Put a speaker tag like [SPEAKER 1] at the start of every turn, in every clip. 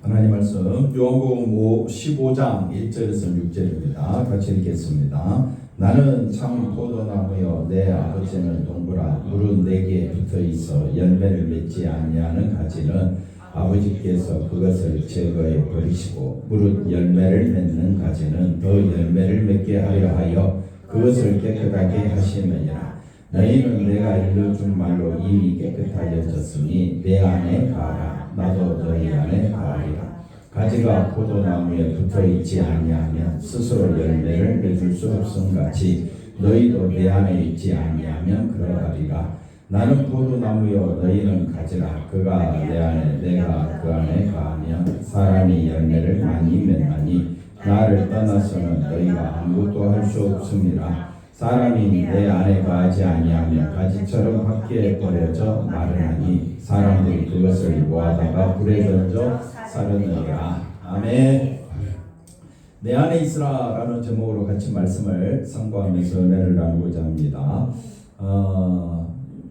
[SPEAKER 1] 하나님 말씀 요한복음 15장 1절에서 6절입니다. 같이 읽겠습니다. 나는 참 포도나무여 내 아버지는 동부라. 물은 내게 붙어 있어 열매를 맺지 아니하는 가지는 아버지께서 그것을 제거해 버리시고 무릇 열매를 맺는 가지는 더 열매를 맺게 하려 하여 그것을 깨끗하게 하시느니라. 너희는 내가 일러준 말로 이미 깨끗하여졌으니 내 안에 가라. 나도 너희 안에 가리라. 가지가 포도나무에 붙어있지 아니하면 스스로 열매를 맺을 수 없음같이 너희도 내 안에 있지 아니하면 그러하리라. 나는 포도나무요 너희는 가지라. 그가 내 안에 내가 그 안에 가하면 사람이 열매를 많이 맺나니 나를 떠나서는 너희가 아무것도 할 수 없음이라. 사람이 내 안에 가지 아니하면 가지처럼 밖에 버려져 마르나니 사람들이 그것을 모아다가 불에 던져 사르느니라. 아멘. 내 안에 있으라라는 제목으로 같이 말씀을 상고하면서 은혜를 나누고자 합니다.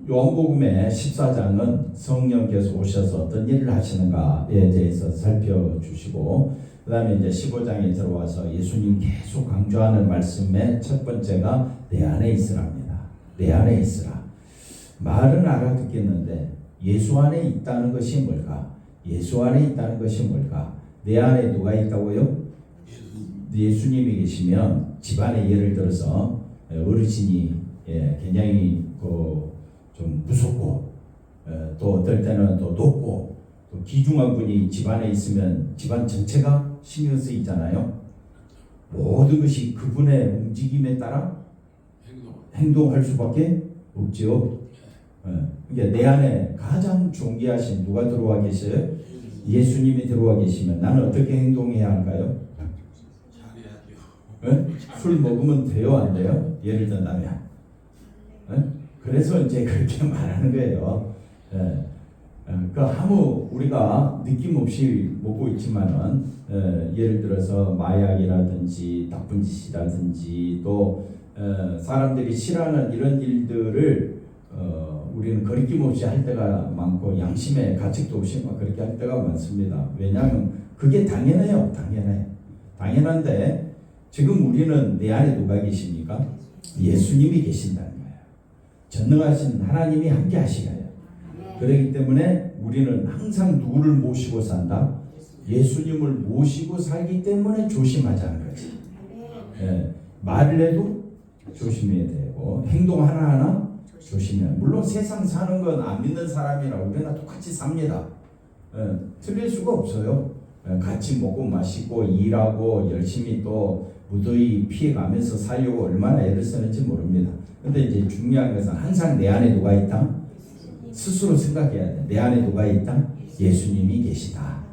[SPEAKER 1] 요한복음의 14장은 성령께서 오셔서 어떤 일을 하시는가에 대해서 살펴주시고, 그 다음에 이제 15장에 들어와서 예수님 계속 강조하는 말씀의 첫 번째가 내 안에 있으랍니다. 내 안에 있으라. 말은 알아듣겠는데 예수 안에 있다는 것이 뭘까? 예수 안에 있다는 것이 뭘까? 내 안에 누가 있다고요? 예수님이 계시면 집안에 예를 들어서 어르신이 굉장히 좀 무섭고 또 어떨 때는 또 높고 또 귀중한 분이 집안에 있으면 집안 전체가 신경 쓰이잖아요. 모든 것이 그분의 움직임에 따라 행동할 수밖에 없지요. 그러니까 내 안에 가장 존귀하신 누가 들어와 계셔요? 예수님이 들어와 계시면 나는 어떻게 행동해야 할까요? 술 먹으면 돼요, 안 돼요? 예를 든다면. 그래서 이제 그렇게 말하는 거예요. 아무 우리가 느낌 없이 먹고 있지만은 예를 들어서 마약이라든지 나쁜 짓이라든지 또 사람들이 싫어하는 이런 일들을 우리는 거리낌 없이 할 때가 많고 양심의 가책도 없이 막 그렇게 할 때가 많습니다. 왜냐하면 그게 당연해요. 당연한데 지금 우리는 내 안에 누가 계십니까? 예수님이 계신다는 거예요. 전능하신 하나님이 함께 하시가요. 그렇기 때문에 우리는 항상 누구를 모시고 산다? 예수님을 모시고 살기 때문에 조심하자는 거지. 말을 해도 조심해야 되고 행동 하나하나 조심해야. 물론 세상 사는 건 안 믿는 사람이나 우리나 똑같이 삽니다. 틀릴 수가 없어요. 같이 먹고 마시고 일하고 열심히 또 무더위 피해가면서 살려고 얼마나 애를 쓰는지 모릅니다. 근데 이제 중요한 것은 항상 내 안에 누가 있다? 스스로 생각해야 돼. 내 안에 누가 있다? 예수님이 계시다.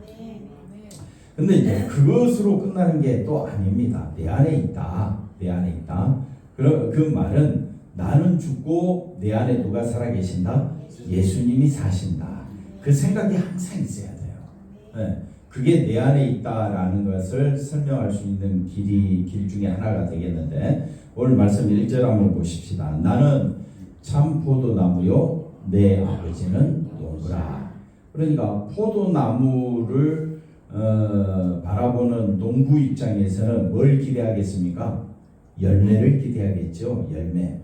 [SPEAKER 1] 근데 이제 그것으로 끝나는 게 또 아닙니다. 내 안에 있다. 내 안에 있다. 그 말은 나는 죽고 내 안에 누가 살아계신다? 예수님이 사신다. 그 생각이 항상 있어야 돼요. 그게 내 안에 있다라는 것을 설명할 수 있는 길 중에 하나가 되겠는데, 오늘 말씀 1절 한번 보십시다. 나는 참 포도나무요 내 아버지는 농부라. 그러니까 포도나무를 바라보는 농부 입장에서는 뭘 기대하겠습니까? 열매를 기대하겠죠. 열매.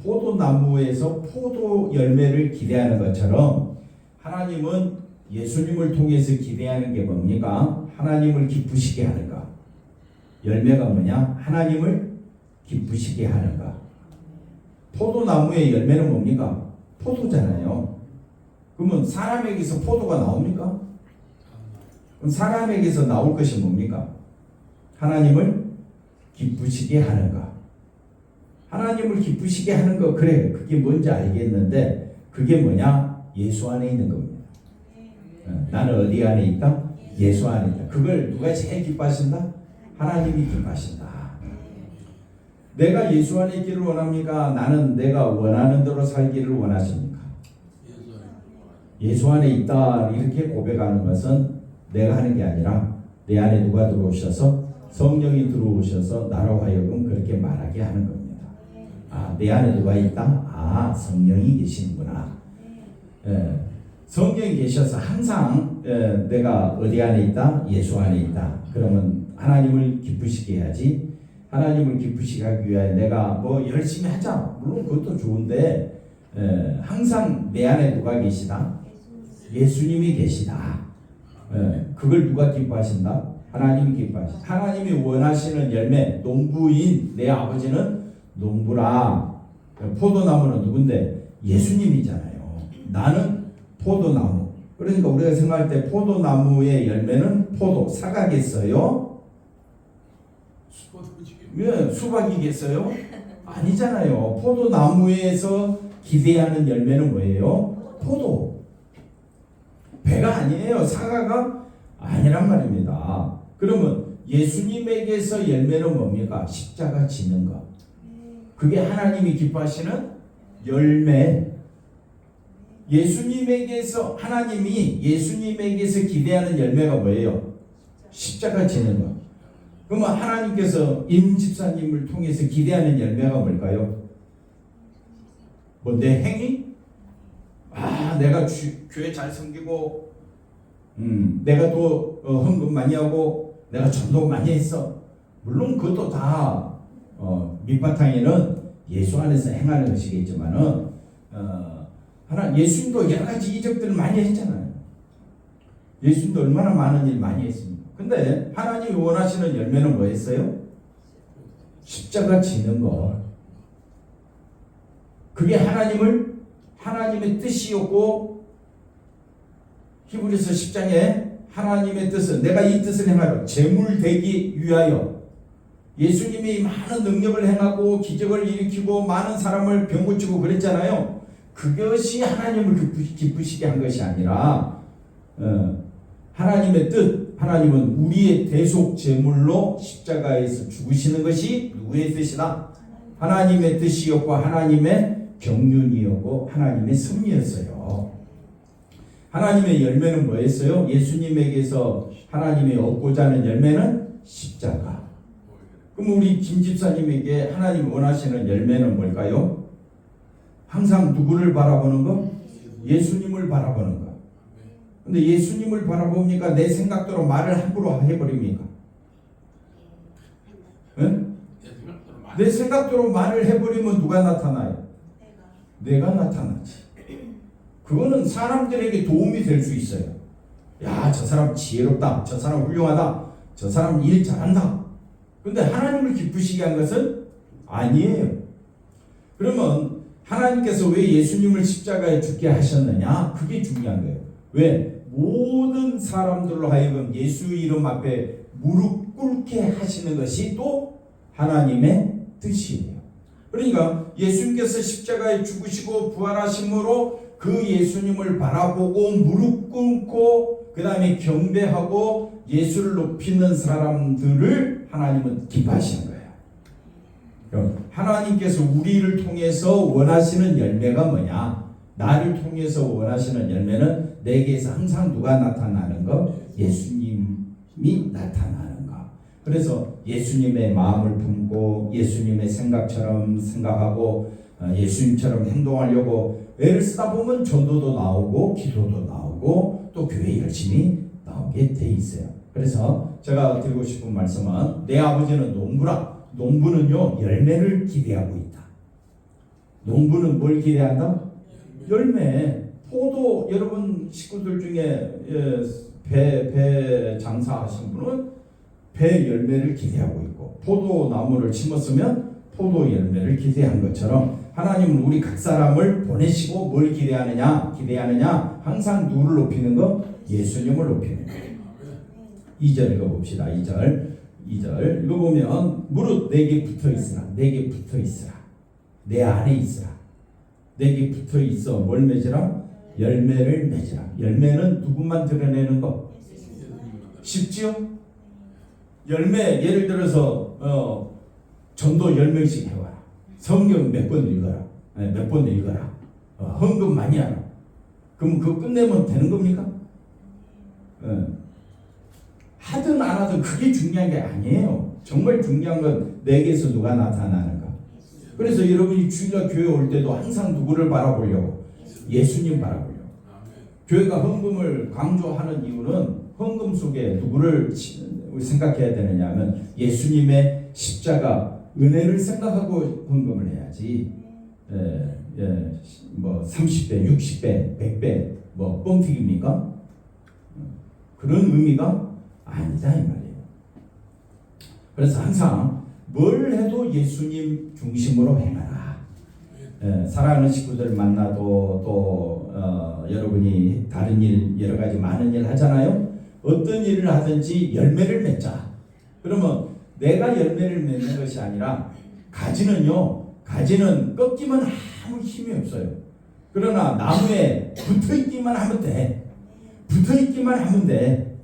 [SPEAKER 1] 포도나무에서 포도 열매를 기대하는 것처럼 하나님은 예수님을 통해서 기대하는 게 뭡니까? 하나님을 기쁘시게 하는가. 열매가 뭐냐? 하나님을 기쁘시게 하는가. 포도나무의 열매는 뭡니까? 포도잖아요. 그러면 사람에게서 포도가 나옵니까? 그럼 사람에게서 나올 것이 뭡니까? 하나님을 기쁘시게 하는가. 하나님을 기쁘시게 하는 거, 그래, 그게 뭔지 알겠는데 그게 뭐냐? 예수 안에 있는 겁니다. 나는 어디 안에 있다? 예수 안에 있다. 그걸 누가 제일 기뻐하신다? 하나님이 기뻐하신다. 내가 예수 안에 있기를 원합니까? 나는 내가 원하는 대로 살기를 원하십니까? 예수 안에 있다 이렇게 고백하는 것은 내가 하는 게 아니라 내 안에 누가 들어오셔서 성령이 들어오셔서 나로 하여금 그렇게 말하게 하는 겁니다. 내 안에 누가 있다? 성령이 계시는구나. 성령이 계셔서 항상 내가 어디 안에 있다? 예수 안에 있다. 그러면 하나님을 기쁘시게 해야지. 하나님을 기쁘시게 하기 위해 내가 뭐 열심히 하자. 물론 그것도 좋은데 항상 내 안에 누가 계시다? 예수님이 계시다. 그걸 누가 기뻐하신다? 하나님이 기뻐하신다. 하나님이 원하시는 열매, 농부인 내 아버지는 농부라. 포도나무는 누군데? 예수님이잖아요. 나는 포도나무. 그러니까 우리가 생각할 때 포도나무의 열매는 포도, 사과겠어요? 수박이겠어요? 아니잖아요. 포도나무에서 기대하는 열매는 뭐예요? 포도. 배가 아니에요. 사과가 아니란 말입니다. 그러면 예수님에게서 열매는 뭡니까? 십자가 지는 것. 그게 하나님이 기뻐하시는 열매. 예수님에게서 하나님이 예수님에게서 기대하는 열매가 뭐예요? 십자가 지는 것. 그러면 하나님께서 임 집사님을 통해서 기대하는 열매가 뭘까요? 뭐 내 행위? 내가 교회 잘 섬기고, 내가 또 헌금 많이 하고, 내가 전도 많이 했어. 물론 그것도 다 밑바탕에는 예수 안에서 행하는 것이겠지만은 예수님도 여러 가지 이적들을 많이 했잖아요. 예수님도 얼마나 많은 일 많이 했습니까? 근데 하나님이 원하시는 열매는 뭐였어요? 십자가 지는 것. 그게 하나님의 뜻이었고, 히브리서 10장에 하나님의 뜻은 내가 이 뜻을 행하려 제물 되기 위하여. 예수님이 많은 능력을 행하고 기적을 일으키고 많은 사람을 병 고치고 그랬잖아요. 그것이 하나님을 기쁘시게 한 것이 아니라 하나님의 뜻, 하나님은 우리의 대속 제물로 십자가에서 죽으시는 것이 누구의 뜻이다? 하나님의 뜻이었고 하나님의 경륜이었고 하나님의 섭리였어요. 하나님의 열매는 뭐였어요? 예수님에게서 하나님이 얻고자 하는 열매는 십자가. 그럼 우리 김 집사님에게 하나님이 원하시는 열매는 뭘까요? 항상 누구를 바라보는 거? 예수님을 바라보는 거. 근데 예수님을 바라봅니까? 내 생각대로 말을 함부로 해버립니까? 내 생각대로 말을 해버리면 누가 나타나요? 내가 나타나지. 그거는 사람들에게 도움이 될 수 있어요. 야, 저 사람 지혜롭다. 저 사람 훌륭하다. 저 사람 일 잘한다. 근데 하나님을 기쁘시게 한 것은 아니에요. 그러면 하나님께서 왜 예수님을 십자가에 죽게 하셨느냐? 그게 중요한 거예요. 왜? 모든 사람들로 하여금 예수 이름 앞에 무릎 꿇게 하시는 것이 또 하나님의 뜻이에요. 그러니까 예수님께서 십자가에 죽으시고 부활하심으로 그 예수님을 바라보고 무릎 꿇고 그 다음에 경배하고 예수를 높이는 사람들을 하나님은 기뻐하시는 거예요. 하나님께서 우리를 통해서 원하시는 열매가 뭐냐? 나를 통해서 원하시는 열매는 내게서 항상 누가 나타나는 거? 예수님이 나타나는 거. 그래서 예수님의 마음을 품고 예수님의 생각처럼 생각하고 예수님처럼 행동하려고 애를 쓰다 보면 전도도 나오고 기도도 나오고 또 교회 열심히 나오게 돼 있어요. 그래서 제가 드리고 싶은 말씀은 내 아버지는 농부라. 농부는요 열매를 기대하고 있다. 농부는 뭘 기대한다? 열매. 포도 여러분 식구들 중에 배 장사하신 분은 배 열매를 기대하고 있고 포도나무를 심었으면 포도 열매를 기대한 것처럼 하나님은 우리 각 사람을 보내시고 뭘 기대하느냐? 항상 누구를 높이는 거? 예수님을 높이는 거예요. 2절 읽어봅시다. 2절 읽어보면 무릇 내게 붙어있으라. 내게 붙어있으라. 내 안에 있으라. 내게 붙어있어. 뭘 맺으라? 열매를 맺으라. 열매는 누구만 드러내는 거? 쉽지요? 열매 예를 들어서 전도 10명씩 해와라. 성경 몇 번 읽어라. 몇 번 읽어라. 헌금 많이 하라. 그럼 그거 끝내면 되는 겁니까? 하든 안 하든 그게 중요한 게 아니에요. 정말 중요한 건 내게서 누가 나타나는가. 그래서 여러분이 주일날 교회 올 때도 항상 누구를 바라보려고? 예수님 바라보려고. 교회가 헌금을 강조하는 이유는 헌금 속에 누구를 생각해야 되느냐 하면 예수님의 십자가 은혜를 생각하고 헌금을 해야지. 뭐 30배, 60배, 100배 뭐 뻥튀기입니까? 그런 의미가 아니다 이 말이에요. 그래서 항상 뭘 해도 예수님 중심으로 행하라. 사랑하는 식구들 만나도 또 여러분이 다른 일 여러 가지 많은 일 하잖아요. 어떤 일을 하든지 열매를 맺자. 그러면 내가 열매를 맺는 것이 아니라 가지는 꺾이면 아무 힘이 없어요. 그러나 나무에 붙어있기만 하면 돼. 붙어있기만 하면 돼.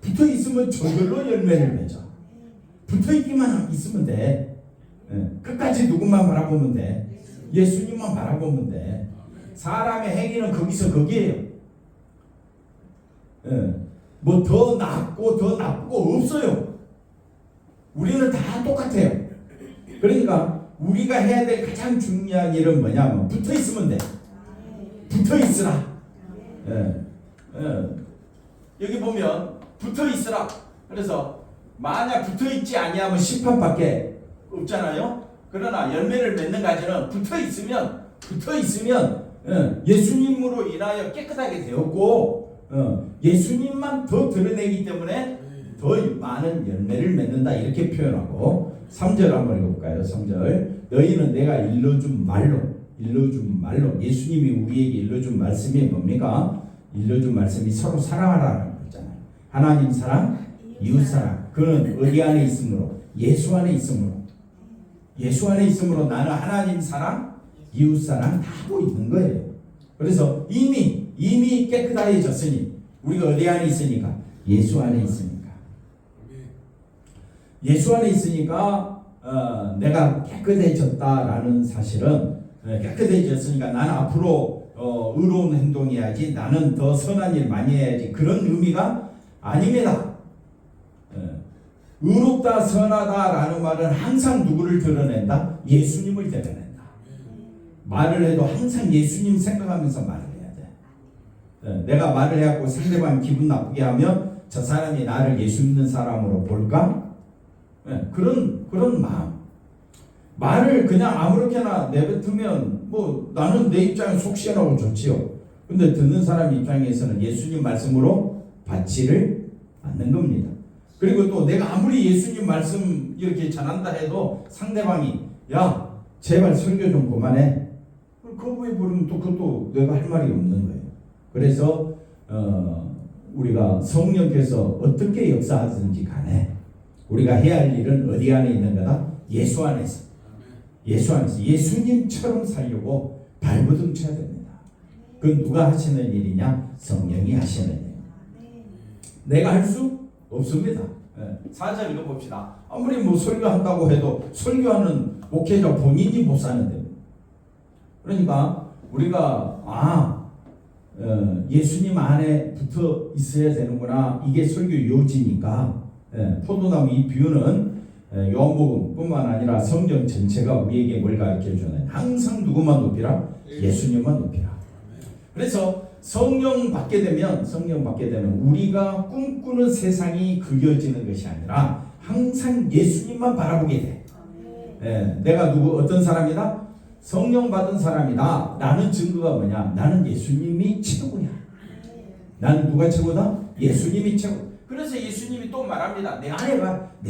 [SPEAKER 1] 붙어있으면 저절로 열매를 맺어. 붙어있기만 있으면 돼. 끝까지 누구만 바라보면 돼. 예수님만 바라보면 돼. 사람의 행위는 거기서 거기에요. 뭐 더 낫고 더 나쁘고 없어요. 우리는 다 똑같아요. 그러니까 우리가 해야 될 가장 중요한 일은 뭐냐면 붙어 있으면 돼. 붙어 있으라. 여기 보면 붙어 있으라. 그래서 만약 붙어 있지 아니하면 심판밖에 없잖아요. 그러나 열매를 맺는 가지는 붙어 있으면 예수님으로 인하여 깨끗하게 되었고 예수님만 더 드러내기 때문에 더 많은 열매를 맺는다 이렇게 표현하고 3절 한번 읽어볼까요? 3절 너희는 내가 일러준 말로 예수님이 우리에게 일러준 말씀이 뭡니까? 일러준 말씀이 서로 사랑하라는 거잖아요. 하나님 사랑, 이웃 사랑. 그는 어디 안에 있으므로? 예수 안에 있으므로 나는 하나님 사랑, 이웃 사랑 다 하고 있는 거예요. 그래서 이미 깨끗해졌으니 우리가 어디 안에 있으니까? 예수 안에 있으니까. 예수 안에 있으니까 내가 깨끗해졌다라는 사실은 깨끗해졌으니까 나는 앞으로 의로운 행동해야지, 나는 더 선한 일 많이 해야지, 그런 의미가 아닙니다. 의롭다 선하다라는 말은 항상 누구를 드러낸다? 예수님을 드러낸다. 말을 해도 항상 예수님 생각하면서 말을 해야 돼. 내가 말을 해갖고 상대방 기분 나쁘게 하면 저 사람이 나를 예수 믿는 사람으로 볼까? 그런 마음. 말을 그냥 아무렇게나 내뱉으면 뭐 나는 내 입장에 속 시원하고 좋지요. 근데 듣는 사람 입장에서는 예수님 말씀으로 받지를 않는 겁니다. 그리고 또 내가 아무리 예수님 말씀 이렇게 전한다 해도 상대방이 야 제발 설교 좀 그만해. 그거에 부르면 또 그것도 내가 할 말이 없는 거예요. 그래서 우리가 성령께서 어떻게 역사하든지 간에 우리가 해야 할 일은 어디 안에 있는 거다? 예수 안에서. 예수님처럼 살려고 발버둥 쳐야 됩니다. 그건 누가 하시는 일이냐? 성령이 하시는 일. 내가 할 수 없습니다. 4절 읽어봅시다. 아무리 뭐 설교한다고 해도 설교하는 목회자 본인이 못 사는데. 그러니까 우리가 예수님 안에 붙어 있어야 되는구나. 이게 설교 요지니까. 포도나무 이 비유는 요한복음 뿐만 아니라 성경 전체가 우리에게 뭘 가르쳐주는, 항상 누구만 높이라? 예수님만 높이라. 그래서 성령 받게 되면 우리가 꿈꾸는 세상이 그려지는 것이 아니라 항상 예수님만 바라보게 돼. 내가 어떤 사람이다? 성령 받은 사람이다. 나는 증거가 뭐냐? 나는 예수님이 최고야. 나는 누가 최고다? 예수님이 최고. 그래서 예수님이 또 말합니다. 내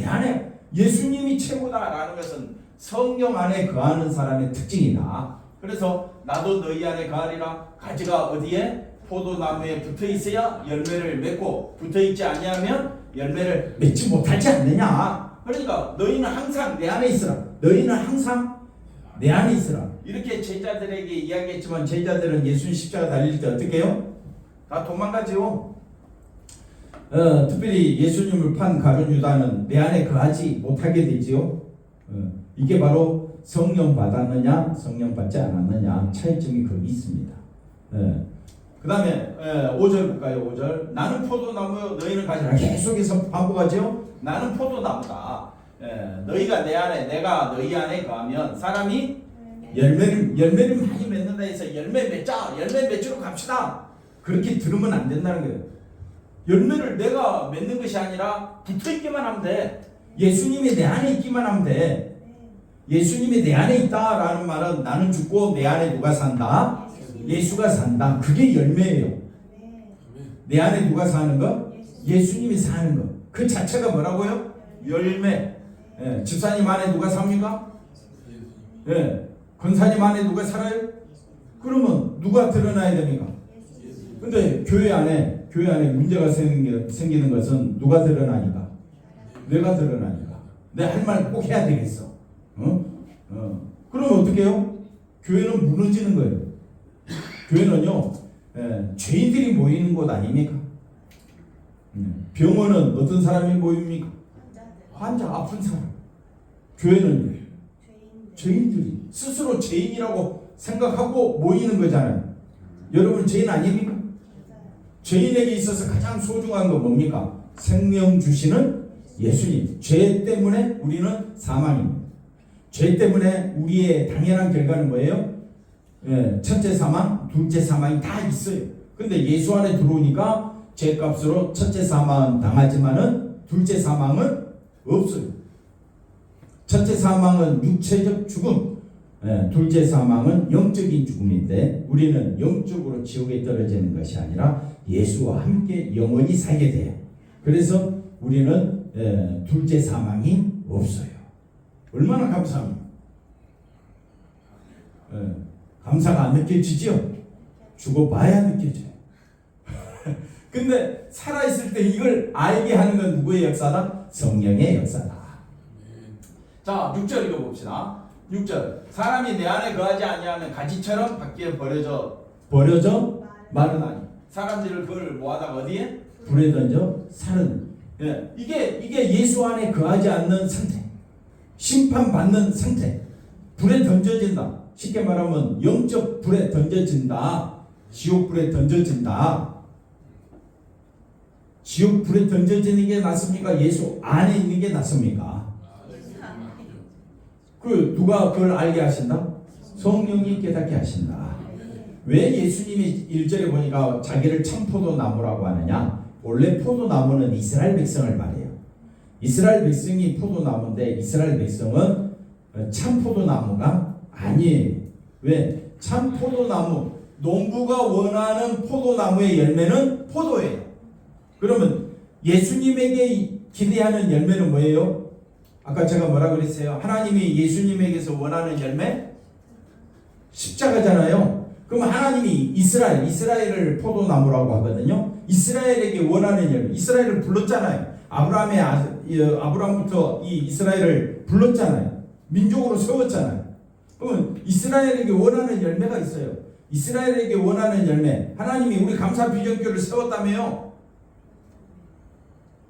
[SPEAKER 1] 안에 예수님이 최고다라는 것은 성령 안에 거하는 사람의 특징이다. 그래서 나도 너희 안에 거하리라. 가지가 어디에? 포도나무에 붙어 있어야 열매를 맺고 붙어 있지 아니하면 열매를 맺지 못하지 않느냐. 그러니까 너희는 항상 내 안에 있으라. 내 안에 있으라. 이렇게 제자들에게 이야기했지만 제자들은 예수님 십자가 달릴 때 어떻게 해요? 다 도망가지요. 특별히 예수님을 판 가룟 유다는 내 안에 거하지 못하게 되지요. 이게 바로 성령 받았느냐 성령 받지 않았느냐 차이점이 거기 있습니다. 그 다음에 5절 볼까요? 5절 나는 포도나무 너희는 가지라. 계속해서 반복하죠. 나는 포도나무다. 너희가 내 안에 내가 너희 안에 거하면 사람이 열매를 많이 맺는다 해서 열매 맺으러 갑시다. 그렇게 들으면 안 된다는 거예요. 열매를 내가 맺는 것이 아니라 붙어있기만 하면 돼. 예수님이 내 안에 있기만 하면 돼. 예수님이 내 안에 있다라는 말은 나는 죽고 내 안에 누가 산다? 예수가 산다. 그게 열매예요. 내 안에 누가 사는 거? 예수님이 사는 거. 그 자체가 뭐라고요? 열매. 예, 집사님 안에 누가 삽니까? 예, 권사님 안에 누가 살아요? 그러면 누가 드러나야 됩니까? 근데 교회 안에 문제가 생기는 것은 누가 드러나니까? 내가 드러나니까. 내 할 말 꼭 해야 되겠어. 그러면 어떻게 해요? 교회는 무너지는 거예요. 교회는요, 죄인들이 모이는 곳 아닙니까? 병원은 어떤 사람이 모입니까? 환자, 아픈 사람. 교회는 죄인들이 스스로 죄인이라고 생각하고 모이는 거잖아요. 여러분 죄인 아닙니까? 죄인에게 있어서 가장 소중한 건 뭡니까? 생명 주시는 예수님. 죄 때문에 우리는 사망입니다. 죄 때문에 우리의 당연한 결과는 뭐예요? 첫째 사망, 둘째 사망이 다 있어요. 근데 예수 안에 들어오니까 죄값으로 첫째 사망은 당하지만은 둘째 사망은 없어요. 첫째 사망은 육체적 죽음, 둘째 사망은 영적인 죽음인데 우리는 영적으로 지옥에 떨어지는 것이 아니라 예수와 함께 영원히 살게 돼요. 그래서 우리는 둘째 사망이 없어요. 얼마나 감사합니까? 감사가 안 느껴지죠? 죽어봐야 느껴져요. 근데 살아있을 때 이걸 알게 하는 건 누구의 역사다? 성령의 역사다. 자, 6절 읽어봅시다. 6절. 사람이 내 안에 거하지 아니하면 가지처럼 밖에 버려져 마르나니. 사람들을 그걸 모아다가 어디에? 불에 던져 사는. 이게 예수 안에 거하지 않는 상태. 심판받는 상태. 불에 던져진다. 쉽게 말하면 영적 불에 던져진다. 지옥 불에 던져진다. 지옥 불에 던져지는 게 낫습니까? 예수 안에 있는 게 낫습니까? 누가 그걸 알게 하신다? 성령이 깨닫게 하신다. 왜 예수님이 1절에 보니까 자기를 참포도나무라고 하느냐? 원래 포도나무는 이스라엘 백성을 말해요. 이스라엘 백성이 포도나무인데 이스라엘 백성은 참포도나무가 아니에요. 왜? 참포도나무, 농부가 원하는 포도나무의 열매는 포도예요. 그러면 예수님에게 기대하는 열매는 뭐예요? 아까 제가 뭐라 그랬어요? 하나님이 예수님에게서 원하는 열매? 십자가잖아요. 그럼 하나님이 이스라엘을 포도나무라고 하거든요. 이스라엘에게 원하는 열매, 이스라엘을 불렀잖아요. 아브라함부터 이 이스라엘을 불렀잖아요. 민족으로 세웠잖아요. 그러면 이스라엘에게 원하는 열매가 있어요. 이스라엘에게 원하는 열매. 하나님이 우리 감사비전교를 세웠다며요.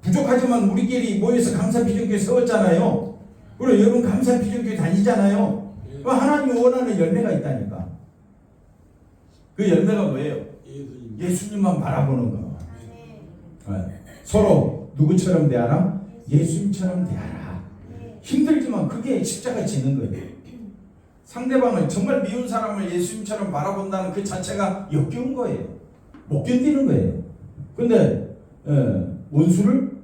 [SPEAKER 1] 부족하지만 우리끼리 모여서 감사비전교회 세웠잖아요. 그리고 여러분 감사비전교회 다니잖아요. 하나님이 원하는 열매가 있다니까. 그 열매가 뭐예요? 예수님만 바라보는 거. 서로 누구처럼 대하라? 예수님처럼 대하라. 힘들지만 그게 십자가 지는 거예요. 상대방을 정말 미운 사람을 예수님처럼 바라본다는 그 자체가 역겨운 거예요. 못 견디는 거예요. 근데 원수를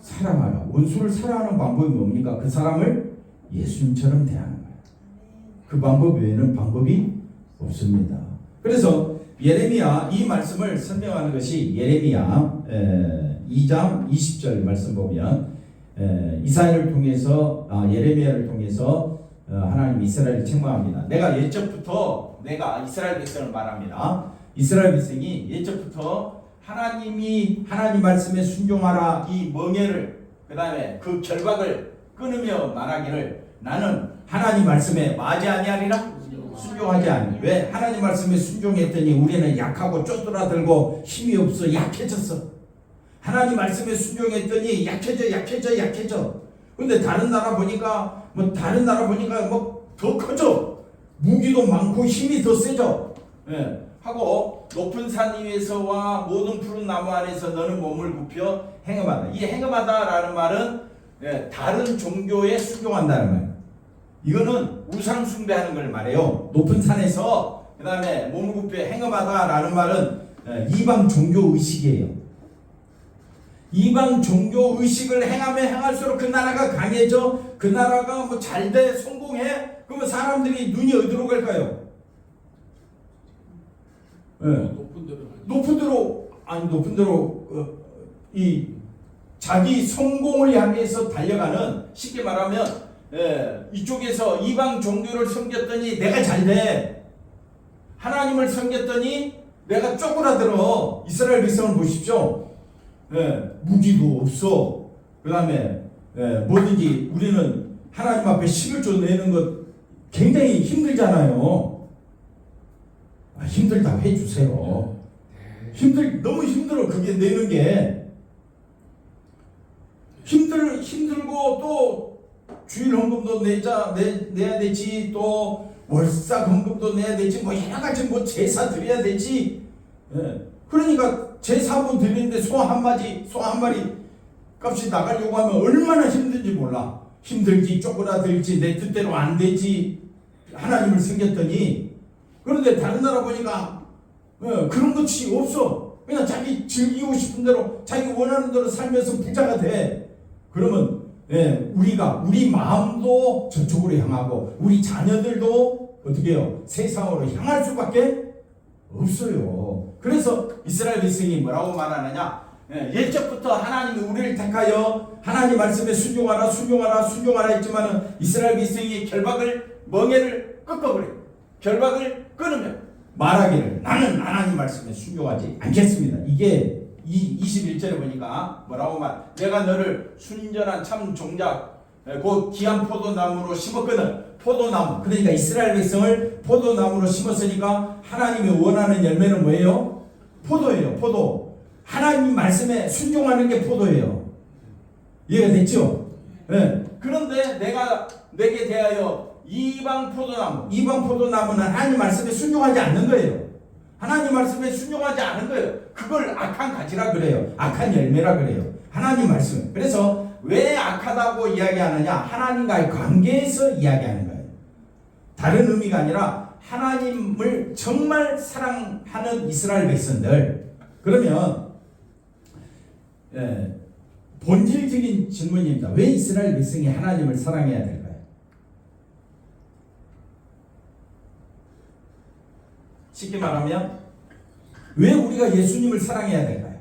[SPEAKER 1] 사랑하라. 원수를 사랑하는 방법이 뭡니까? 그 사람을 예수님처럼 대하는 거예요. 그 방법 외에는 방법이 없습니다. 그래서 예레미야 이 말씀을 설명하는 것이 예레미야 2장 20절 말씀 보면 이사야를 통해서 예레미야를 통해서 하나님 이스라엘을 책망합니다. 내가 예적부터 내가 이스라엘 백성을 말합니다. 이스라엘 백성이 예적부터 하나님 말씀에 순종하라 이 멍에를 그 다음에 그 결박을 끊으며 말하기를 나는 하나님 말씀에 마지 아니하리라 순종하지 않니. 왜? 하나님 말씀에 순종했더니 우리는 약하고 쪼들어들고 힘이 없어 약해졌어. 하나님 말씀에 순종했더니 약해져. 근데 다른 나라 보니까 더 커져. 무기도 많고 힘이 더 세져. 하고 높은 산 위에서와 모든 푸른 나무 안에서 너는 몸을 굽혀 행음하다. 이 행음하다라는 말은 다른 종교에 순종한다는 말이에요. 이거는 우상 숭배하는 걸 말해요. 높은 산에서 그 다음에 몸을 굽혀 행음하다라는 말은 이방 종교 의식이에요. 이방 종교 의식을 행하면 행할수록 그 나라가 강해져. 그 나라가 뭐 잘돼 성공해. 그러면 사람들이 눈이 어디로 갈까요? 높은 데로 이 자기 성공을 향해서 달려가는, 쉽게 말하면 이쪽에서 이방 종교를 섬겼더니 내가 잘돼, 하나님을 섬겼더니 내가 쪼그라들어. 이스라엘 백성을 보십시오. 무기도 없어. 그 다음에 뭐든지 우리는 하나님 앞에 11조 내는 것 굉장히 힘들잖아요. 힘들다고 해주세요. 너무 힘들어. 그게 내는 게 힘들고, 또 주일 헌금도 내야 되지, 또 월삭 헌금도 내야 되지, 뭐 여러 가지 뭐 제사 드려야 되지. 그러니까 제사 한번 드리는데 소 한 마리 값이 나가려고 하면 얼마나 힘든지 몰라. 힘들지, 쪼그라들지, 내 뜻대로 안 되지. 하나님을 섬겼더니. 그런데 다른 나라 보니까 그런 것이 없어. 그냥 자기 즐기고 싶은 대로, 자기 원하는 대로 살면서 부자가 돼. 그러면 우리 마음도 저쪽으로 향하고 우리 자녀들도 어떻게 해요? 세상으로 향할 수밖에 없어요. 그래서 이스라엘 백성이 뭐라고 말하느냐? 옛적부터 하나님이 우리를 택하여 하나님 말씀에 순종하라 했지만은 이스라엘 백성이 멍에를 꺾어버려. 결박을 끊으면 말하기를, 나는 하나님 말씀에 순종하지 않겠습니다. 이게 21절에 보니까 뭐라고 내가 너를 순전한 참 종작 곧 귀한 포도나무로 심었거든. 포도나무, 그러니까 이스라엘 백성을 포도나무로 심었으니까 하나님이 원하는 열매는 뭐예요? 포도예요. 포도. 하나님 말씀에 순종하는 게 포도예요. 이해가 됐죠? 그런데 내게 대하여 이방 포도나무는 하나님 말씀에 순종하지 않는 거예요. 하나님 말씀에 순종하지 않은 거예요. 그걸 악한 가지라 그래요. 악한 열매라 그래요. 하나님 말씀. 그래서 왜 악하다고 이야기하느냐? 하나님과의 관계에서 이야기하는 거예요. 다른 의미가 아니라 하나님을 정말 사랑하는 이스라엘 백성들. 그러면 본질적인 질문입니다. 왜 이스라엘 백성이 하나님을 사랑해야 될까요? 쉽게 말하면 왜 우리가 예수님을 사랑해야 될까요?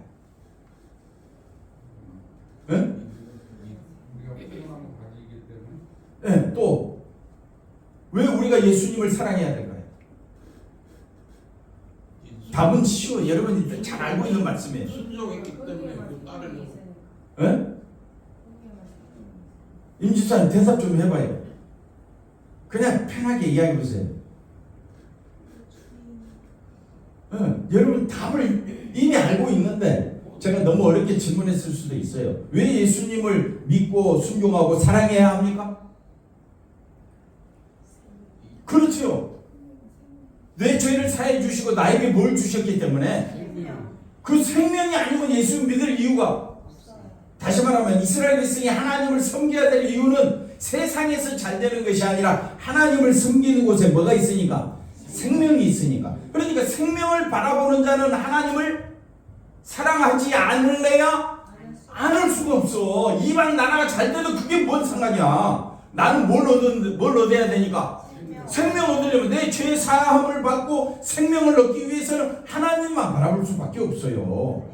[SPEAKER 1] 또 왜 우리가 예수님을 사랑해야 될까요? 답은 쉬워. 여러분이 잘 알고 있는 말씀이에요.
[SPEAKER 2] 순종했기 때문에 그 딸을.
[SPEAKER 1] 임집사님 대답 좀 해봐요. 그냥 편하게 이야기해 보세요. 여러분 답을 이미 알고 있는데 제가 너무 어렵게 질문했을 수도 있어요. 왜 예수님을 믿고 순종하고 사랑해야 합니까? 그렇죠. 내 죄를 사해 주시고 나에게 뭘 주셨기 때문에 그 생명이 아니면 예수 믿을 이유가, 다시 말하면 이스라엘 백성이 하나님을 섬겨야 될 이유는 세상에서 잘 되는 것이 아니라 하나님을 섬기는 곳에 뭐가 있으니까? 생명이 있으니까. 그러니까 생명을 바라보는 자는 하나님을 사랑하지 않을래야 않을 수가 없어. 이방 나라가 잘 돼도 그게 뭔 상관이야. 나는 뭘 얻어야 되니까? 생명 얻으려면 내 죄 사함을 받고 생명을 얻기 위해서는 하나님만 바라볼 수밖에 없어요.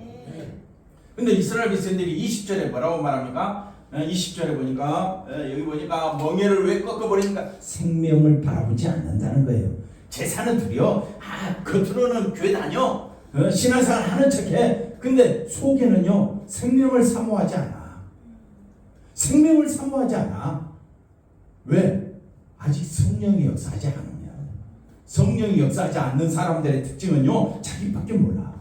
[SPEAKER 1] 근데 이스라엘 백성들이 20절에 뭐라고 말합니까? 20절에 보니까 여기 보니까 멍에를 왜 꺾어버리니까 생명을 바라보지 않는다는 거예요. 제사는 드려. 겉으로는 교회 다녀. 신앙생활 하는 척해. 근데 속에는요 생명을 사모하지 않아. 생명을 사모하지 않아. 왜? 아직 성령이 역사하지 않으면. 성령이 역사하지 않는 사람들의 특징은요 자기밖에 몰라.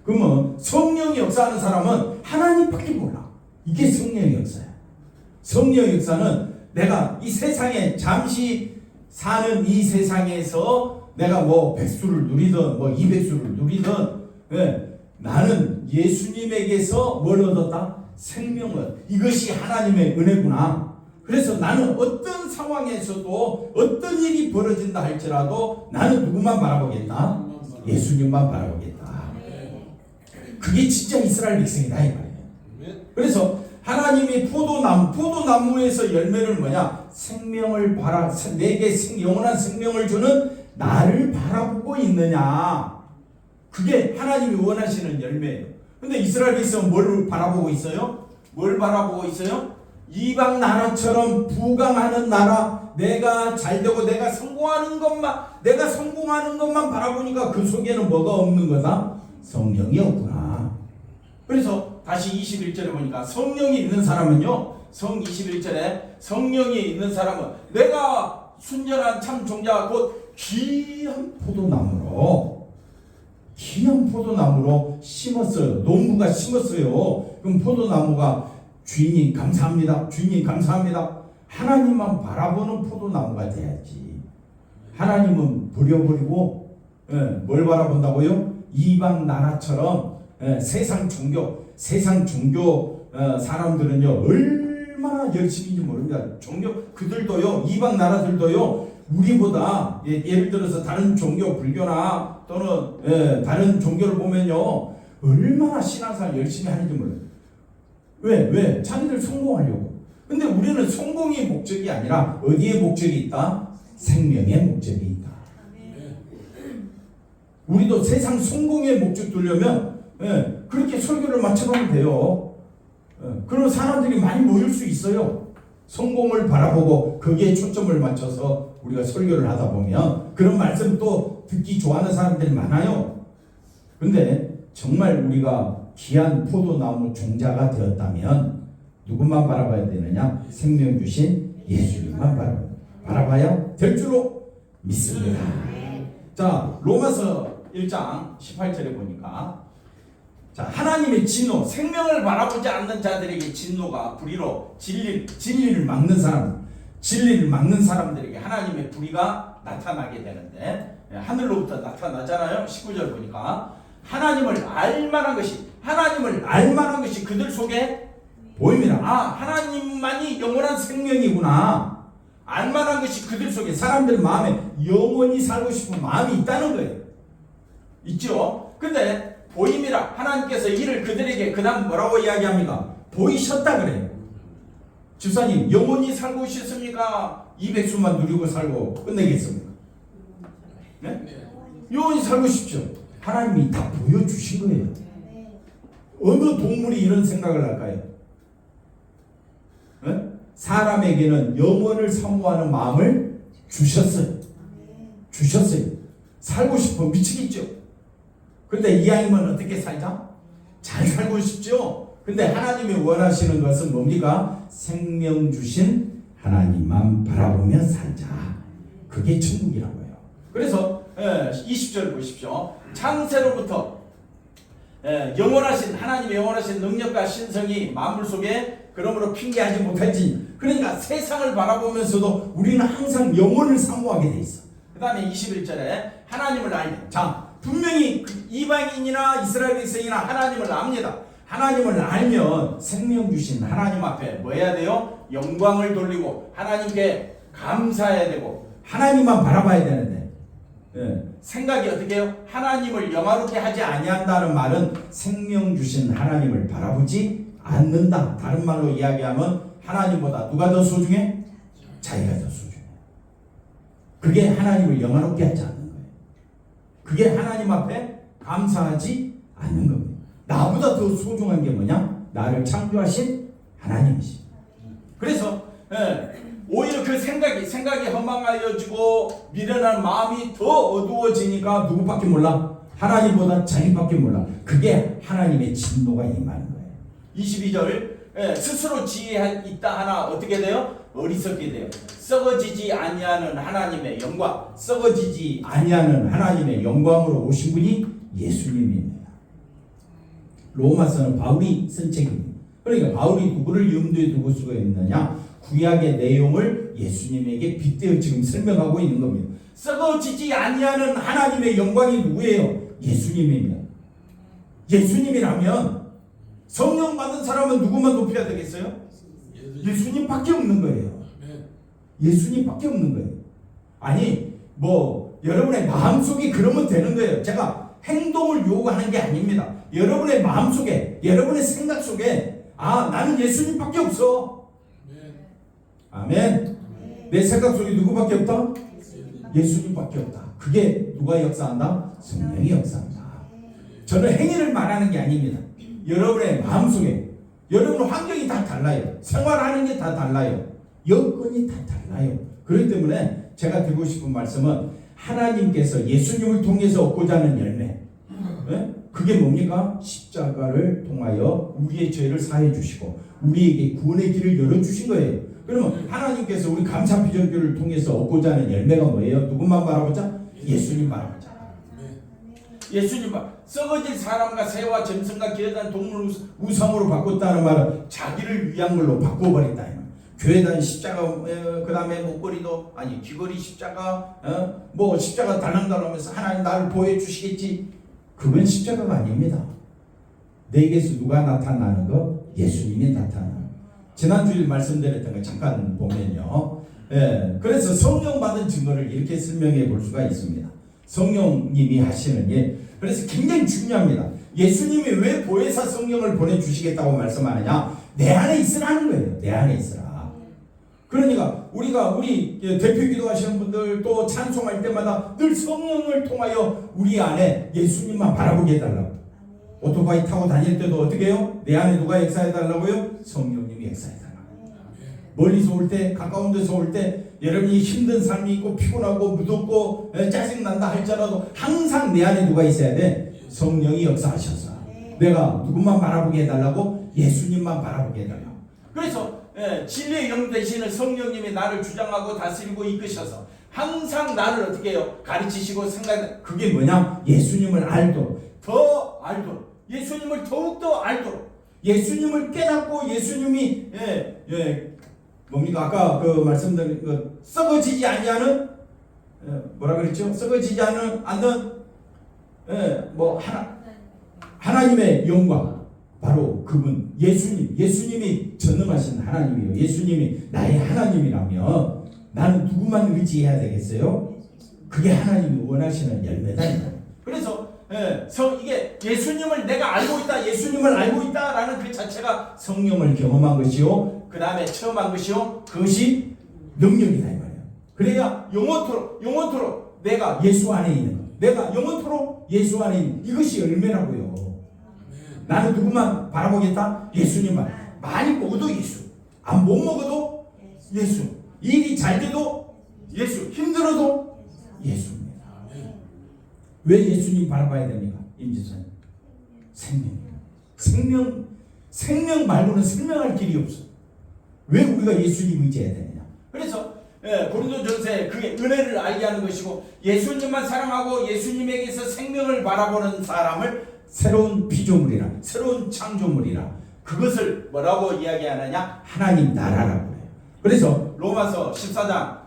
[SPEAKER 1] 그러면 성령이 역사하는 사람은 하나님밖에 몰라. 이게 성령의 역사야. 성령의 역사는 내가 이 세상에 잠시 사는 이 세상에서 내가 뭐 백수를 누리든 뭐 200수를 누리든 나는 예수님에게서 뭘 얻었다? 생명을. 이것이 하나님의 은혜구나. 그래서 나는 어떤 상황에서도 어떤 일이 벌어진다 할지라도 나는 누구만 바라보겠다? 예수님만 바라보겠다. 그게 진짜 이스라엘 백성이다 이 말이에요. 그래서 하나님이 포도나무에서 열매를 뭐냐? 생명을 내게 영원한 생명을 주는 나를 바라보고 있느냐? 그게 하나님이 원하시는 열매예요. 근데 이스라엘 백성은 뭘 바라보고 있어요? 뭘 바라보고 있어요? 이방 나라처럼 부강하는 나라, 내가 잘되고 내가 성공하는 것만 바라보니까 그 속에는 뭐가 없는 거다? 성령이 없구나. 그래서 다시 21절에 보니까 성령이 있는 사람은요, 21절에 성령이 있는 사람은 내가 순전한 참 종자 곧 귀한 포도나무로 심었어요. 농부가 심었어요. 그럼 포도나무가 주인님 감사합니다. 하나님만 바라보는 포도나무가 돼야지. 하나님은 버려버리고 뭘 바라본다고요? 이방 나라처럼 세상 종교 사람들은요 얼마나 열심인지 모릅니다. 그들도요, 이방 나라들도요 우리보다 예를 들어서 다른 종교 불교나 또는 다른 종교를 보면요 얼마나 신앙생활 열심히 하는지 몰라요. 왜? 자기들 성공하려고. 근데 우리는 성공이 목적이 아니라 어디에 목적이 있다? 생명의 목적이 있다. 우리도 세상 성공의 목적 두려면 그렇게 설교를 맞춰가면 돼요. 그런 사람들이 많이 모일 수 있어요. 성공을 바라보고 거기에 초점을 맞춰서 우리가 설교를 하다 보면 그런 말씀 또 듣기 좋아하는 사람들이 많아요. 근데 정말 우리가 귀한 포도나무 종자가 되었다면 누구만 바라봐야 되느냐? 생명 주신 예수님만 바라봐야 될 줄로 믿습니다. 자, 로마서 1장 18절에 보니까 자, 하나님의 진노, 생명을 바라보지 않는 자들에게 진노가 불의로 진리를 막는 사람들에게 하나님의 불의가 나타나게 되는데 하늘로부터 나타나잖아요. 19절 보니까 하나님을 알만한 것이 그들 속에 보입니다. 하나님만이 영원한 생명이구나. 알만한 것이 그들 속에, 사람들 마음에 영원히 살고 싶은 마음이 있다는 거예요. 있죠? 근데 보임이라 하나님께서 이를 그들에게 그 다음 뭐라고 이야기합니까? 보이셨다 그래요. 집사님 영원히 살고 싶습니까? 200수만 누리고 살고 끝내겠습니까? 네? 영원히 살고 싶죠. 하나님이 다 보여주신 거예요. 어느 동물이 이런 생각을 할까요? 네? 사람에게는 영원을 사모하는 마음을 주셨어요. 살고 싶어 미치겠죠. 근데 이왕이면 어떻게 살자? 잘 살고 싶죠. 근데 하나님이 원하시는 것은 뭡니까? 생명 주신 하나님만 바라보며 살자. 그게 천국이라고요. 그래서 20절 보십시오. 창세로부터 영원하신 하나님의 영원하신 능력과 신성이 만물 속에 그러므로 핑계하지 못할지. 그러니까 세상을 바라보면서도 우리는 항상 영혼을 사모하게 돼 있어. 그 다음에 21절에 하나님을 알면, 자 분명히 이방인이나 이스라엘 백성이나 하나님을 압니다. 하나님을 알면 생명 주신 하나님 앞에 뭐 해야 돼요? 영광을 돌리고 하나님께 감사해야 되고 하나님만 바라봐야 되는데 생각이 어떻게 해요? 하나님을 영화롭게 하지 아니한다는 말은 생명 주신 하나님을 바라보지 않는다. 다른 말로 이야기하면 하나님보다 누가 더 소중해? 자기가 더 소중해. 그게 하나님을 영화롭게 하지 않는 거예요. 그게 하나님 앞에 감사하지 않는 겁니다. 나보다 더 소중한 게 뭐냐? 나를 창조하신 하나님이십니다. 그래서 오히려 그 생각이 허망하여지고 미련한 마음이 더 어두워지니까 누구밖에 몰라? 하나님보다 자기밖에 몰라. 그게 하나님의 진노가 임하는 거예요. 22절 스스로 지혜 있다 하나 어떻게 돼요? 어리석게 돼요. 썩어지지 아니하는 하나님의 영광, 썩어지지 아니하는 하나님의 영광으로 오신 분이 예수님입니다. 로마서는 바울이 쓴 책입니다. 그러니까 바울이 누구를 염두에 두고 쓰고 있느냐? 구약의 내용을 예수님에게 빗대어 지금 설명하고 있는 겁니다. 썩어지지 아니하는 하나님의 영광이 누구예요? 예수님입니다. 예수님이라면 성령 받은 사람은 누구만 높여야 되겠어요? 예수님밖에 없는 거예요. 예수님밖에 없는 거예요. 아니 뭐 여러분의 마음속이 그러면 되는 거예요. 제가 행동을 요구하는 게 아닙니다. 여러분의 마음속에, 여러분의 생각 속에 나는 예수님밖에 없어. 아멘. 내 생각 속에 누구밖에 없다? 예수님밖에 없다. 그게 누가 역사한다? 성령이 역사한다. 저는 행위를 말하는 게 아닙니다. 여러분의 마음속에, 여러분 환경이 다 달라요. 생활하는 게 다 달라요. 여건이 다 달라요. 그렇기 때문에 제가 드리고 싶은 말씀은 하나님께서 예수님을 통해서 얻고자 하는 열매, 그게 뭡니까? 십자가를 통하여 우리의 죄를 사해 주시고 우리에게 구원의 길을 열어주신 거예요. 그러면 하나님께서 우리 감사비전교를 통해서 얻고자 하는 열매가 뭐예요? 누구만 바라보자? 예수님 바라보자. 예수님만. 썩어질 사람과 새와 짐승과 기어다니는 동물 우상으로 바꿨다는 말은 자기를 위한 걸로 바꿔버린다. 교회단 십자가, 그 다음에 목걸이도 아니 귀걸이 십자가, 뭐 십자가 달랑달랑하면서 하나님 나를 보여주시겠지. 그건 십자가가 아닙니다. 내게서 누가 나타나는 거? 예수님이 나타나는. 지난주에 말씀드렸던 거 잠깐 보면요. 그래서 성령 받은 증거를 이렇게 설명해 볼 수가 있습니다. 성령님이 하시는 게 그래서 굉장히 중요합니다. 예수님이 왜 보혜사 성령을 보내주시겠다고 말씀하느냐? 내 안에 있으라는 거예요. 내 안에 있으라. 그러니까 우리 대표 기도하시는 분들 또 찬송할 때마다 늘 성령을 통하여 우리 안에 예수님만 바라보게 해달라고. 오토바이 타고 다닐 때도 어떻게 해요? 내 안에 누가 역사해달라고요? 성령님이 역사해달라고. 멀리서 올 때, 가까운 데서 올 때 여러분이 힘든 삶이 있고 피곤하고 무덥고 짜증난다 할지라도 항상 내 안에 누가 있어야 돼? 성령이 역사하셔서 내가 누구만 바라보게 해달라고? 예수님만 바라보게 해달라고. 그래서 진리의 영 되시는 성령님이 나를 주장하고 다스리고 이끄셔서 항상 나를 어떻게 해요? 가르치시고 생각해. 그게 뭐냐? 예수님을 알도록, 더 알도록, 예수님을 더욱더 알도록, 예수님을 깨닫고 예수님이 뭡니까? 아까 그 말씀드린 그 썩어지지 아니하는 뭐라 그랬죠? 썩어지지 않는 뭐 하나님의 영광, 바로 그분 예수님이 전능하신 하나님이요. 예수님이 나의 하나님이라면 나는 누구만 의지해야 되겠어요? 그게 하나님이 원하시는 열매다. 그래서 이게 예수님을 내가 알고 있다, 예수님을 알고 있다라는 그 자체가 성령을 경험한 것이요. 그 다음에 체험한 것이요. 그것이 능력이다 이 말이에요. 그래야 영원토록 내가 예수 안에 있는 것, 내가 영원토록 예수 안에 있는 이것이 열매라고요. 나는 누구만 바라보겠다? 예수님만. 많이 먹어도 예수, 안 못 먹어도 예수, 일이 잘 돼도 예수, 힘들어도 예수입니다. 왜 예수님 바라봐야 됩니까? 임지선 생명 말고는 설명할 길이 없어. 왜 우리가 예수님 의지해야 되느냐? 그래서 고린도전서에 그게 은혜를 알게 하는 것이고 예수님만 사랑하고 예수님에게서 생명을 바라보는 사람을 새로운 피조물이라, 새로운 창조물이라, 그것을 뭐라고 이야기하느냐? 하나님 나라라고 해요. 그래서 로마서 14장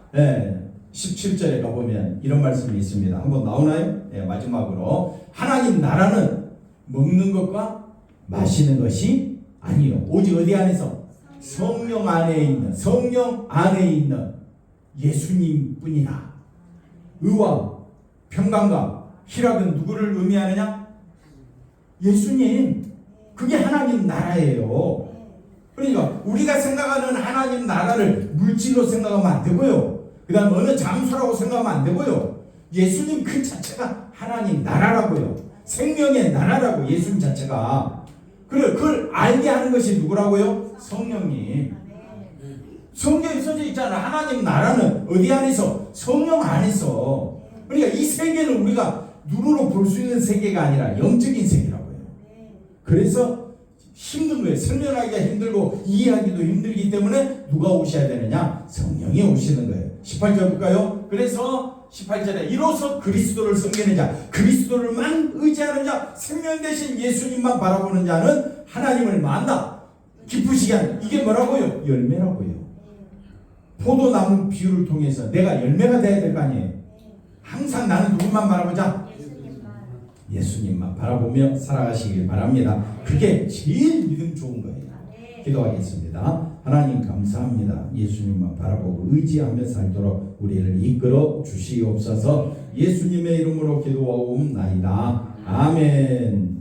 [SPEAKER 1] 17절에 가보면 이런 말씀이 있습니다. 한번 나오나요? 마지막으로 하나님 나라는 먹는 것과 마시는 것이 아니요 오직 어디 안에서? 성령 안에 있는 예수님 뿐이라. 의와 평강과 희락은 누구를 의미하느냐? 예수님. 그게 하나님 나라예요. 그러니까 우리가 생각하는 하나님 나라를 물질로 생각하면 안 되고요. 그 다음 어느 장소라고 생각하면 안 되고요. 예수님 그 자체가 하나님 나라라고요. 생명의 나라라고 예수님 자체가. 그걸 알게 하는 것이 누구라고요? 성령님. 성경에 써져 있잖아. 하나님 나라는 어디 안에서? 성령 안에서. 그러니까 이 세계는 우리가 눈으로 볼 수 있는 세계가 아니라 영적인 세계라고요. 그래서 힘든 거예요. 설명하기가 힘들고 이해하기도 힘들기 때문에 누가 오셔야 되느냐? 성령이 오시는 거예요. 18절 볼까요? 그래서 18절에 이로써 그리스도를 섬기는 자, 그리스도를만 의지하는 자, 생명 대신 예수님만 바라보는 자는 하나님을 만나 기쁘시게 하는, 이게 뭐라고요? 열매라고요. 포도나무 비유를 통해서 내가 열매가 돼야 될 거 아니에요. 항상 나는 누구만 바라보자? 예수님만 바라보며 살아가시길 바랍니다. 그게 제일 믿음 좋은 거예요. 기도하겠습니다. 하나님 감사합니다. 예수님만 바라보고 의지하며 살도록 우리를 이끌어 주시옵소서. 예수님의 이름으로 기도하옵나이다. 아멘.